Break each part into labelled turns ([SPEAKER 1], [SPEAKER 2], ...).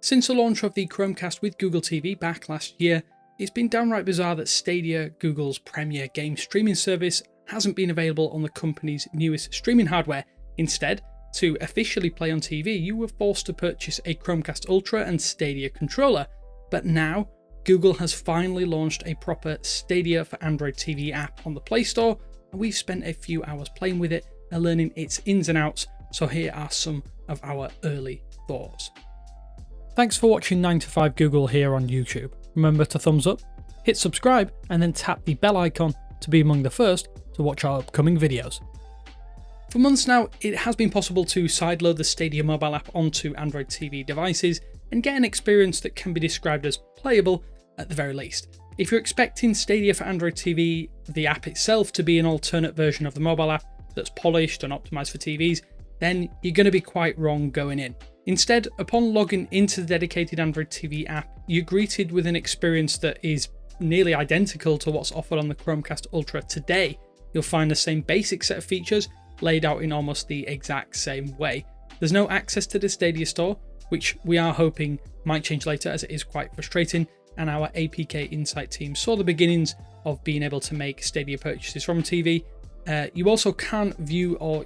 [SPEAKER 1] Since the launch of the Chromecast with Google TV back last year, it's been downright bizarre that Stadia, Google's premier game streaming service, hasn't been available on the company's newest streaming hardware. Instead, to officially play on TV, you were forced to purchase a Chromecast Ultra and Stadia controller. But now, Google has finally launched a proper Stadia for Android TV app on the Play Store, and we've spent a few hours playing with it and learning its ins and outs, so here are some of our early thoughts. Thanks for watching 9 to 5 Google here on YouTube. Remember to thumbs up, hit subscribe, and then tap the bell icon to be among the first to watch our upcoming videos. For months now, it has been possible to sideload the Stadia mobile app onto Android TV devices and get an experience that can be described as playable at the very least. If you're expecting Stadia for Android TV, the app itself, to be an alternate version of the mobile app that's polished and optimized for TVs, then you're going to be quite wrong going in. Instead, upon logging into the dedicated Android TV app, you're greeted with an experience that is nearly identical to what's offered on the Chromecast Ultra today. You'll find the same basic set of features laid out in almost the exact same way. There's no access to the Stadia store, which we are hoping might change later, as it is quite frustrating, and our APK Insight team saw the beginnings of being able to make Stadia purchases from TV. You also can't view or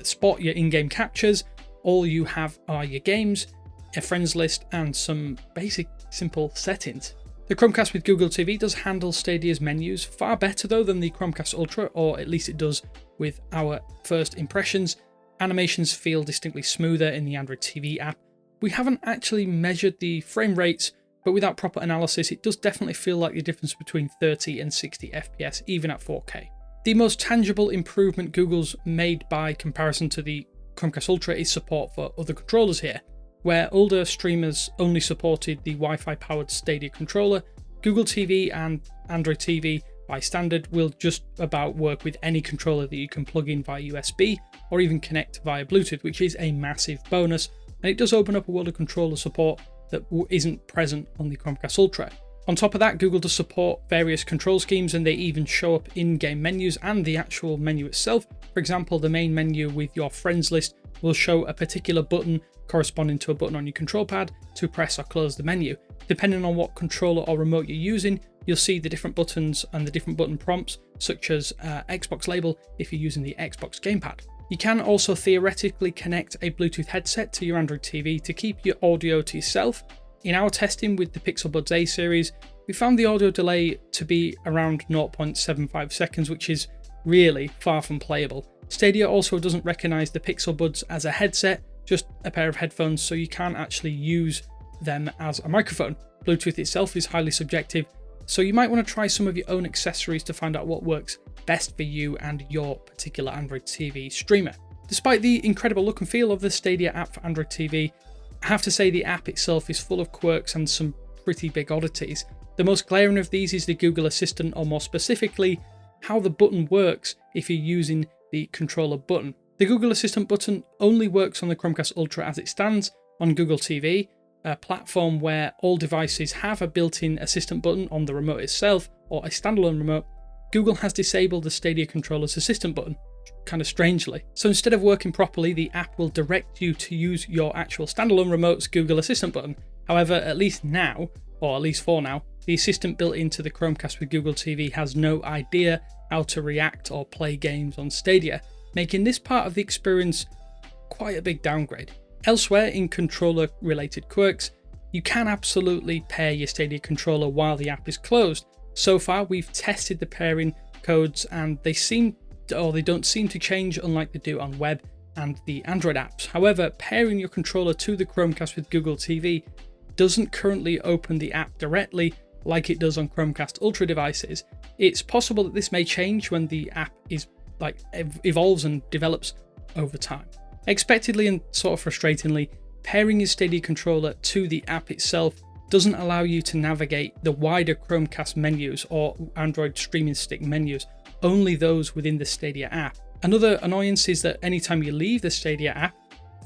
[SPEAKER 1] spot your in-game captures. All you have are your games, a friends list, and some basic simple settings. The Chromecast with Google TV does handle Stadia's menus far better though than the Chromecast Ultra, or at least it does with our first impressions. Animations feel distinctly smoother in the Android TV app. We haven't actually measured the frame rates, but without proper analysis, it does definitely feel like the difference between 30 and 60 FPS, even at 4K. The most tangible improvement Google's made by comparison to the Chromecast Ultra is support for other controllers here. Where older streamers only supported the Wi-Fi powered Stadia controller, Google TV and Android TV by standard will just about work with any controller that you can plug in via USB or even connect via Bluetooth, which is a massive bonus, and it does open up a world of controller support that isn't present on the Chromecast Ultra. On top of that, Google does support various control schemes, and they even show up in-game menus and the actual menu itself. For example, the main menu with your friends list will show a particular button corresponding to a button on your control pad to press or close the menu. Depending on what controller or remote you're using, you'll see the different buttons and the different button prompts, such as Xbox label if you're using the Xbox gamepad. You can also theoretically connect a Bluetooth headset to your Android TV to keep your audio to yourself. In our testing with the Pixel Buds A series, we found the audio delay to be around 0.75 seconds, which is really far from playable. Stadia also doesn't recognise the Pixel Buds as a headset, just a pair of headphones, so you can't actually use them as a microphone. Bluetooth itself is highly subjective, so you might want to try some of your own accessories to find out what works best for you and your particular Android TV streamer. Despite the incredible look and feel of the Stadia app for Android TV, I have to say the app itself is full of quirks and some pretty big oddities. The most glaring of these is the Google Assistant, or more specifically, how the button works if you're using the controller button. The Google Assistant button only works on the Chromecast Ultra as it stands. On Google TV, a platform where all devices have a built-in assistant button on the remote itself, or a standalone remote, Google has disabled the Stadia controller's assistant button, kind of strangely. So instead of working properly, the app will direct you to use your actual standalone remote's Google Assistant button. However, at least now, or at least for now, the assistant built into the Chromecast with Google TV has no idea how to react or play games on Stadia, making this part of the experience quite a big downgrade. Elsewhere in controller-related quirks, you can absolutely pair your Stadia controller while the app is closed. So far, we've tested the pairing codes and they don't seem to change, unlike they do on web and the Android apps. However, pairing your controller to the Chromecast with Google TV doesn't currently open the app directly like it does on Chromecast Ultra devices. It's possible that this may change when the app evolves and develops over time. Expectedly and sort of frustratingly, pairing your Stadia controller to the app itself doesn't allow you to navigate the wider Chromecast menus or Android streaming stick menus, only those within the Stadia app. Another annoyance is that anytime you leave the Stadia app,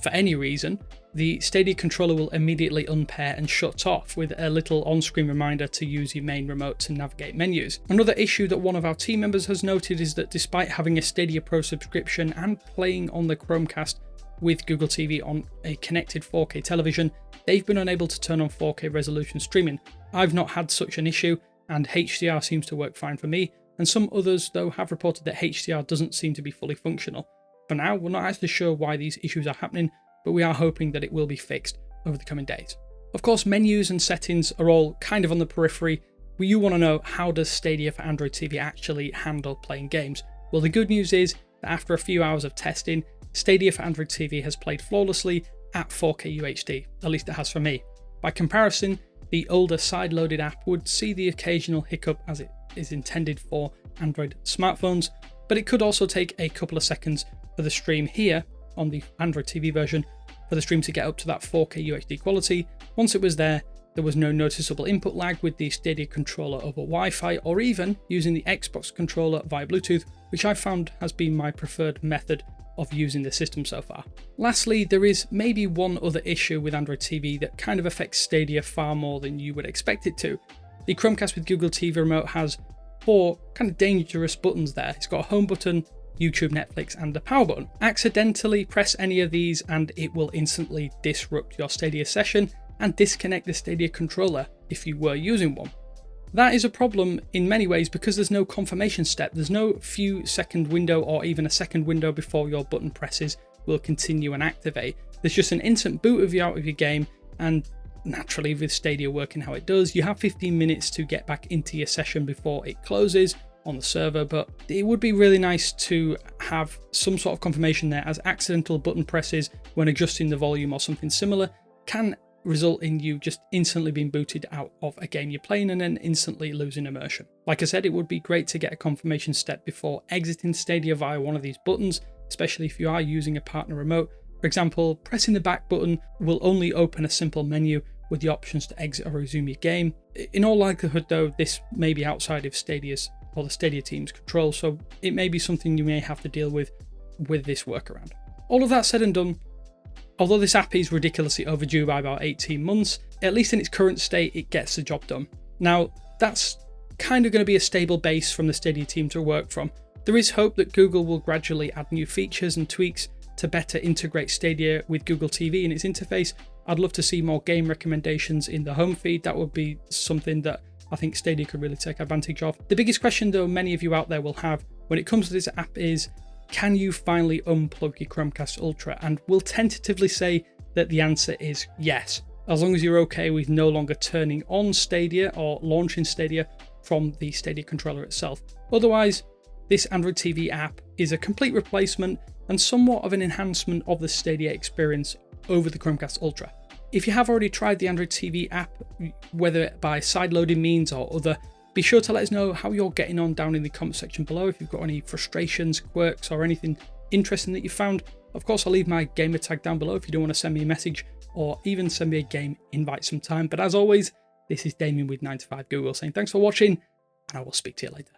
[SPEAKER 1] for any reason, the Stadia controller will immediately unpair and shut off with a little on-screen reminder to use your main remote to navigate menus. Another issue that one of our team members has noted is that despite having a Stadia Pro subscription and playing on the Chromecast with Google TV on a connected 4K television, they've been unable to turn on 4K resolution streaming. I've not had such an issue, and HDR seems to work fine for me, and some others though have reported that HDR doesn't seem to be fully functional. For now, we're not actually sure why these issues are happening, but we are hoping that it will be fixed over the coming days. Of course, menus and settings are all kind of on the periphery. You want to know, how does Stadia for Android TV actually handle playing games? Well, the good news is that after a few hours of testing, Stadia for Android TV has played flawlessly at 4K UHD, at least it has for me. By comparison, the older side-loaded app would see the occasional hiccup as it is intended for Android smartphones, but it could also take a couple of seconds for the stream here on the Android TV version for the stream to get up to that 4K UHD quality. Once it was there was no noticeable input lag with the Stadia controller over Wi-Fi, or even using the Xbox controller via Bluetooth, which I found has been my preferred method of using the system so far. Lastly, there is maybe one other issue with Android TV that kind of affects Stadia far more than you would expect it to. The Chromecast with Google TV remote has 4 kind of dangerous buttons there. It's got a home button, YouTube, Netflix, and a power button. Accidentally press any of these and it will instantly disrupt your Stadia session and disconnect the Stadia controller if you were using one. That is a problem in many ways because there's no confirmation step. There's no few second window or even a second window before your button presses will continue and activate. There's just an instant boot of you out of your game, and naturally with Stadia working how it does, you have 15 minutes to get back into your session before it closes on the server, but it would be really nice to have some sort of confirmation there, as accidental button presses when adjusting the volume or something similar can result in you just instantly being booted out of a game you're playing and then instantly losing immersion. Like I said, it would be great to get a confirmation step before exiting Stadia via one of these buttons, especially if you are using a partner remote. For example, pressing the back button will only open a simple menu with the options to exit or resume your game. In all likelihood though, this may be outside of Stadia's or the Stadia team's control, so it may be something you may have to deal with this workaround. All of that said and done, although this app is ridiculously overdue by about 18 months, at least in its current state, it gets the job done. Now, that's kind of going to be a stable base from the Stadia team to work from. There is hope that Google will gradually add new features and tweaks to better integrate Stadia with Google TV in its interface. I'd love to see more game recommendations in the home feed. That would be something that I think Stadia could really take advantage of. The biggest question though many of you out there will have when it comes to this app is, can you finally unplug your Chromecast Ultra? And we'll tentatively say that the answer is yes, as long as you're okay with no longer turning on Stadia or launching Stadia from the Stadia controller itself. Otherwise, this Android TV app is a complete replacement and somewhat of an enhancement of the Stadia experience over the Chromecast Ultra. If you have already tried the Android TV app, whether by side-loading means or other, be sure to let us know how you're getting on down in the comment section below. If you've got any frustrations, quirks, or anything interesting that you found, of course I'll leave my gamer tag down below if you don't want to send me a message or even send me a game invite sometime. But as always, this is Damien with 9to5Google saying thanks for watching, and I will speak to you later.